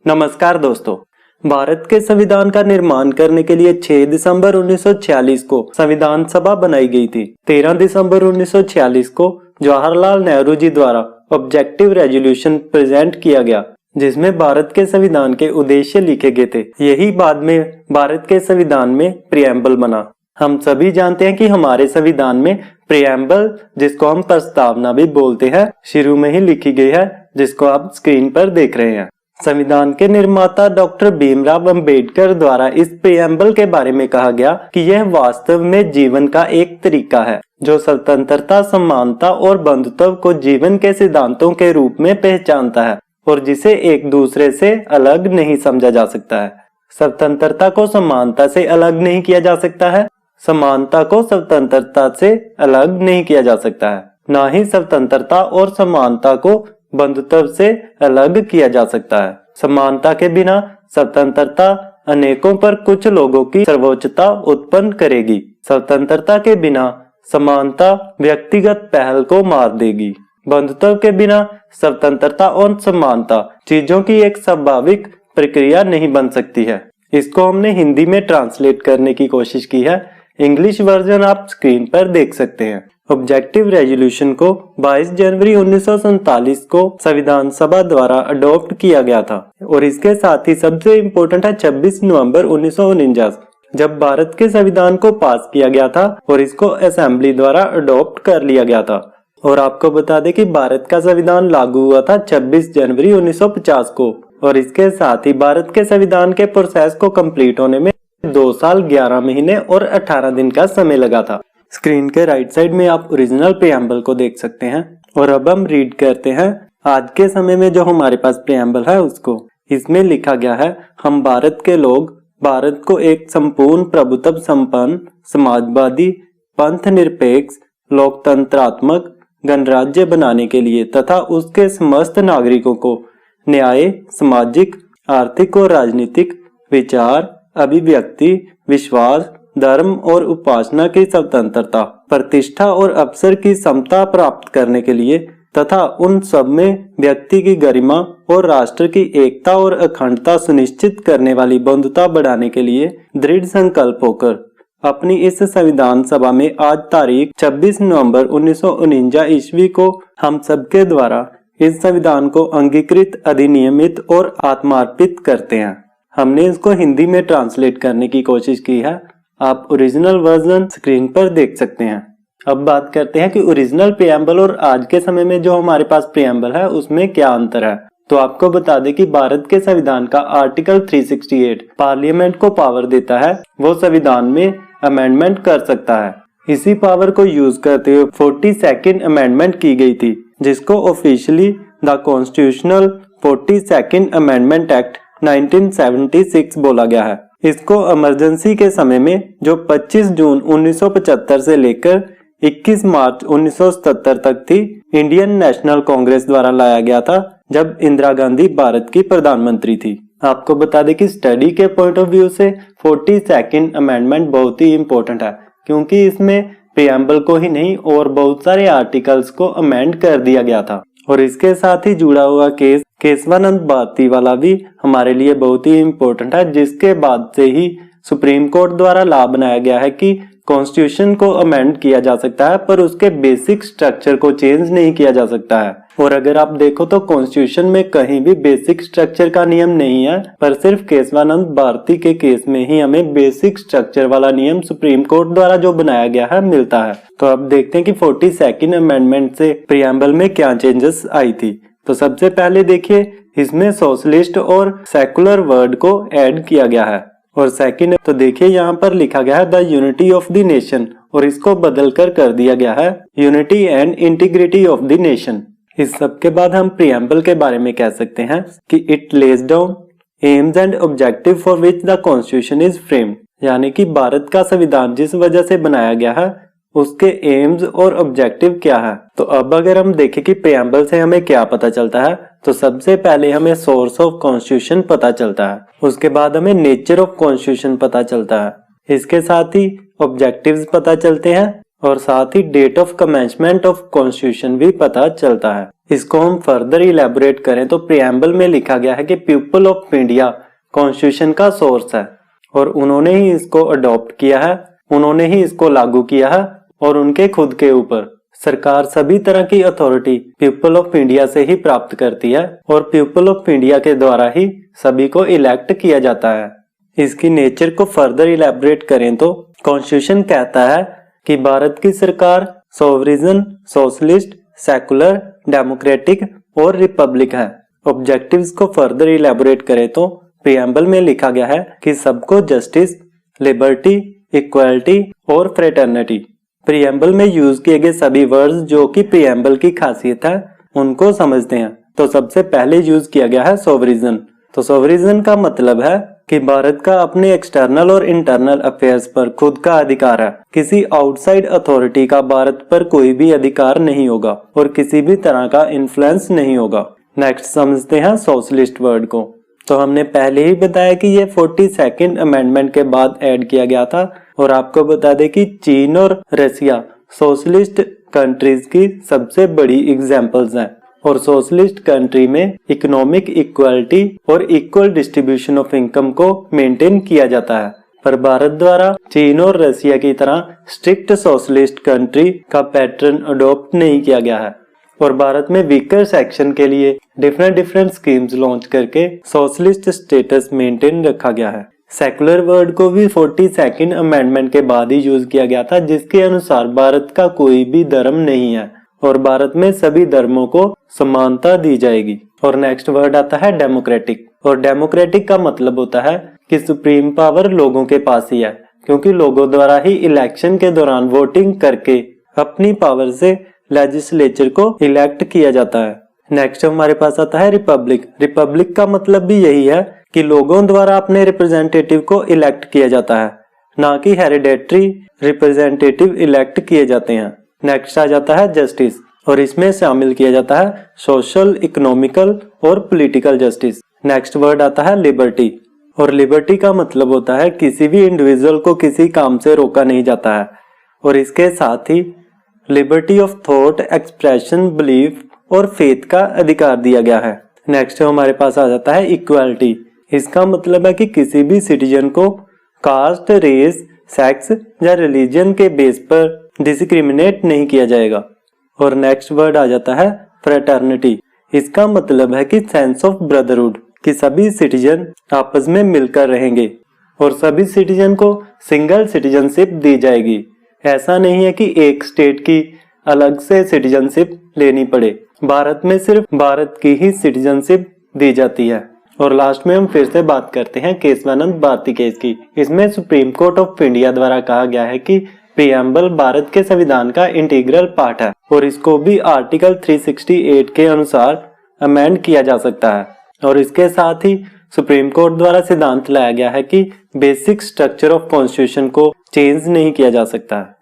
नमस्कार दोस्तों, भारत के संविधान का निर्माण करने के लिए 6 दिसंबर 1946 को संविधान सभा बनाई गई थी। 13 दिसंबर 1946 को जवाहरलाल नेहरू जी द्वारा ऑब्जेक्टिव रेजोल्यूशन प्रेजेंट किया गया, जिसमें भारत के संविधान के उद्देश्य लिखे गए थे। यही बाद में भारत के संविधान में प्रिएम्बल बना। हम सभी जानते हैं कि हमारे संविधान में प्रिएम्बल, जिसको हम प्रस्तावना भी बोलते हैं, शुरू में ही लिखी गई है, जिसको आप स्क्रीन पर देख रहे हैं। संविधान के निर्माता डॉक्टर भीमराव अंबेडकर द्वारा इस प्रिएम्बल के बारे में कहा गया कि यह वास्तव में जीवन का एक तरीका है जो स्वतंत्रता, समानता और बंधुत्व को जीवन के सिद्धांतों के रूप में पहचानता है और जिसे एक दूसरे से अलग नहीं समझा जा सकता है। स्वतंत्रता को समानता से अलग नहीं किया जा सकता है, समानता को स्वतंत्रता से अलग नहीं किया जा सकता है, ना ही स्वतंत्रता और समानता को बंधुत्व से अलग किया जा सकता है। समानता के बिना स्वतंत्रता अनेकों पर कुछ लोगों की सर्वोच्चता उत्पन्न करेगी। स्वतंत्रता के बिना समानता व्यक्तिगत पहल को मार देगी। बंधुत्व के बिना स्वतंत्रता और समानता चीजों की एक स्वाभाविक प्रक्रिया नहीं बन सकती है। इसको हमने हिंदी में ट्रांसलेट करने की कोशिश की है। इंग्लिश वर्जन आप स्क्रीन पर देख सकते हैं। ऑब्जेक्टिव रेजोल्यूशन को 22 जनवरी 1947 को संविधान सभा द्वारा अडॉप्ट किया गया था और इसके साथ ही सबसे इम्पोर्टेंट है 26 नवंबर 1949 जब भारत के संविधान को पास किया गया था और इसको असेंबली द्वारा अडॉप्ट कर लिया गया था। और आपको बता दें कि भारत का संविधान लागू हुआ था 26 जनवरी 1950 को और इसके साथ ही भारत के संविधान के प्रोसेस को कंप्लीट होने में 2 साल 11 महीने और 18 दिन का समय लगा था। स्क्रीन के राइट साइड में आप ओरिजिनल प्रिएम्बल को देख सकते हैं और अब हम रीड करते हैं आज के समय में जो हमारे पास प्रिएम्बल है उसको। इसमें लिखा गया है, हम भारत के लोग भारत को एक संपूर्ण प्रभुत्व संपन्न समाजवादी पंथ निरपेक्ष लोकतंत्रात्मक गणराज्य बनाने के लिए तथा उसके समस्त नागरिकों को न्याय, सामाजिक, आर्थिक और राजनीतिक विचार, अभिव्यक्ति, विश्वास, धर्म और उपासना की स्वतंत्रता, प्रतिष्ठा और अवसर की समता प्राप्त करने के लिए तथा उन सब में व्यक्ति की गरिमा और राष्ट्र की एकता और अखंडता सुनिश्चित करने वाली बंधुता बढ़ाने के लिए दृढ़ संकल्प होकर अपनी इस संविधान सभा में आज तारीख 26 नवंबर 1949 ईस्वी को हम सबके द्वारा इस संविधान को अंगीकृत, अधिनियमित और आत्मार्पित करते हैं। हमने इसको हिंदी में ट्रांसलेट करने की कोशिश की है। आप ओरिजिनल वर्जन स्क्रीन पर देख सकते हैं। अब बात करते हैं कि ओरिजिनल प्रिएम्बल और आज के समय में जो हमारे पास प्रिएम्बल है उसमें क्या अंतर है। तो आपको बता दें कि भारत के संविधान का आर्टिकल 368 पार्लियामेंट को पावर देता है, वो संविधान में अमेंडमेंट कर सकता है। इसी पावर को यूज करते हुए 42nd अमेंडमेंट की गई थी, जिसको officially the constitutional 42nd amendment act 1976 बोला गया है। इसको इमरजेंसी के समय में जो 25 जून 1975 से लेकर 21 मार्च 1977 तक थी, इंडियन नेशनल कांग्रेस द्वारा लाया गया था जब इंदिरा गांधी भारत की प्रधानमंत्री थी। आपको बता दें कि स्टडी के पॉइंट ऑफ व्यू से 42nd अमेंडमेंट बहुत ही इम्पोर्टेंट है, क्योंकि इसमें प्रिएम्बल को ही नहीं और बहुत सारे आर्टिकल्स को अमेंड कर दिया गया था। और इसके साथ ही जुड़ा हुआ केस केशवानंद भारती वाला भी हमारे लिए बहुत ही इम्पोर्टेंट है, जिसके बाद से ही सुप्रीम कोर्ट द्वारा लॉ बनाया गया है कि कॉन्स्टिट्यूशन को अमेंड किया जा सकता है पर उसके बेसिक स्ट्रक्चर को चेंज नहीं किया जा सकता है। और अगर आप देखो तो कॉन्स्टिट्यूशन में कहीं भी बेसिक स्ट्रक्चर का नियम नहीं है, पर सिर्फ केशवानंद भारती के केस में ही हमें बेसिक स्ट्रक्चर वाला नियम सुप्रीम कोर्ट द्वारा जो बनाया गया है मिलता है। तो अब देखते हैं कि 42nd अमेंडमेंट से प्रिएम्बल में क्या चेंजेस आई थी। तो सबसे पहले देखिए, इसमें सोशलिस्ट और सेकुलर वर्ड को ऐड किया गया है। और सेकंड तो देखिए यहाँ पर लिखा गया है the unity of the nation, और इसको बदल कर दिया गया है unity and integrity of the nation. इस सब के बाद हम प्रिएम्बल के बारे में कह सकते हैं कि it lays down AIIMS and objective for which the constitution is framed, यानी कि भारत का संविधान जिस वजह से बनाया गया है उसके एम्स और ऑब्जेक्टिव क्या है। तो अब अगर हम देखें कि प्रिएम्बल से हमें क्या पता चलता है, तो सबसे पहले हमें सोर्स ऑफ कॉन्स्टिट्यूशन पता चलता है, उसके बाद हमें नेचर ऑफ कॉन्स्टिट्यूशन पता चलता है, इसके साथ ही ऑब्जेक्टिव्स पता चलते हैं और साथ ही date of commencement of constitution भी पता चलता है। इसको हम फर्दर इलेबोरेट करें तो प्रीएम्बल में लिखा गया है कि पीपल ऑफ इंडिया कॉन्स्टिट्यूशन का सोर्स है और उन्होंने ही इसको अडॉप्ट किया है, उन्होंने ही इसको लागू किया है और उनके खुद के ऊपर सरकार सभी तरह की अथॉरिटी पीपल ऑफ इंडिया से ही प्राप्त करती है और पीपल ऑफ इंडिया के द्वारा ही सभी को इलेक्ट किया जाता है। इसकी नेचर को फर्दर इलेबोरेट करें तो कॉन्स्टिट्यूशन कहता है कि भारत की सरकार सोवरिजन, सोशलिस्ट, सेकुलर, डेमोक्रेटिक और रिपब्लिक है। ऑब्जेक्टिव्स को फर्दर इलेबोरेट करें तो प्रीएम्बल में लिखा गया है कि सबको जस्टिस, लिबर्टी, इक्वालिटी और फ्रेटर्निटी। प्रीएम्बल में यूज किए गए सभी वर्ड्स जो कि प्रीएम्बल की खासियत है उनको समझते हैं। तो सबसे पहले यूज किया गया है सोवरिजन। तो सोवरिजन का मतलब है कि भारत का अपने एक्सटर्नल और इंटरनल अफेयर्स पर खुद का अधिकार है। किसी आउटसाइड अथॉरिटी का भारत पर कोई भी अधिकार नहीं होगा और किसी भी तरह का इन्फ्लुएंस नहीं होगा। नेक्स्ट समझते हैं सोशलिस्ट वर्ड को। तो हमने पहले ही बताया कि ये 42nd अमेंडमेंट के बाद ऐड किया गया था और आपको बता दें कि चीन और रसिया सोशलिस्ट कंट्रीज की सबसे बड़ी एग्जांपल्स हैं और सोशलिस्ट कंट्री में इकोनॉमिक इक्वालिटी और इक्वल डिस्ट्रीब्यूशन ऑफ इनकम को मेंटेन किया जाता है। पर भारत द्वारा चीन और रसिया की तरह स्ट्रिक्ट सोशलिस्ट कंट्री का पैटर्न अडॉप्ट नहीं किया गया है और भारत में वीकर सेक्शन के लिए डिफरेंट स्कीम्स लॉन्च करके सोशलिस्ट स्टेटस मेंटेन रखा गया है। सेकुलर वर्ड को भी 42nd अमेंडमेंट के बाद ही यूज किया गया था, जिसके अनुसार भारत का कोई भी धर्म नहीं है और भारत में सभी धर्मों को समानता दी जाएगी। और नेक्स्ट वर्ड आता है डेमोक्रेटिक। और डेमोक्रेटिक का मतलब होता है कि सुप्रीम पावर लोगों के पास ही है, क्योंकि लोगों द्वारा ही इलेक्शन के दौरान वोटिंग करके अपनी पावर से लेजिस्लेचर को इलेक्ट किया जाता है। नेक्स्ट हमारे पास आता है रिपब्लिक। रिपब्लिक का मतलब भी यही है कि लोगों द्वारा अपने रिप्रेजेंटेटिव को इलेक्ट किया जाता है, ना कि हेरिडेटरी रिप्रेजेंटेटिव इलेक्ट किए जाते हैं। नेक्स्ट आ जाता है जस्टिस और इसमें शामिल किया जाता है सोशल, इकोनॉमिकल और पॉलिटिकल जस्टिस। नेक्स्ट वर्ड आता है लिबर्टी और लिबर्टी का मतलब होता है किसी भी इंडिविजुअल को किसी काम से रोका नहीं जाता है और इसके साथ ही liberty of thought, expression, belief और फेथ का अधिकार दिया गया है। नेक्स्ट हमारे पास आ जाता है इक्वालिटी। इसका मतलब है कि किसी भी सिटीजन को कास्ट, रेस, सेक्स या रिलीजन के बेस पर डिस्क्रिमिनेट नहीं किया जाएगा। और नेक्स्ट वर्ड आ जाता है फ्रेटर्निटी। इसका मतलब है कि सेंस ऑफ ब्रदरहुड, कि सभी सिटीजन आपस में मिलकर रहेंगे और सभी सिटीजन को सिंगल सिटीजनशिप दी जाएगी। ऐसा नहीं है कि एक स्टेट की अलग से सिटीजनशिप लेनी पड़े, भारत में सिर्फ भारत की ही सिटीजनशिप दी जाती है। और लास्ट में हम फिर से बात करते हैं केशवानंद भारती केस की। इसमें सुप्रीम कोर्ट ऑफ इंडिया द्वारा कहा गया है कि प्रीएम्बल भारत के संविधान का इंटीग्रल पार्ट है और इसको भी आर्टिकल 368 के अनुसार अमेंड किया जा सकता है। और इसके साथ ही सुप्रीम कोर्ट द्वारा सिद्धांत लाया गया है कि बेसिक स्ट्रक्चर ऑफ कॉन्स्टिट्यूशन को चेंज नहीं किया जा सकता है।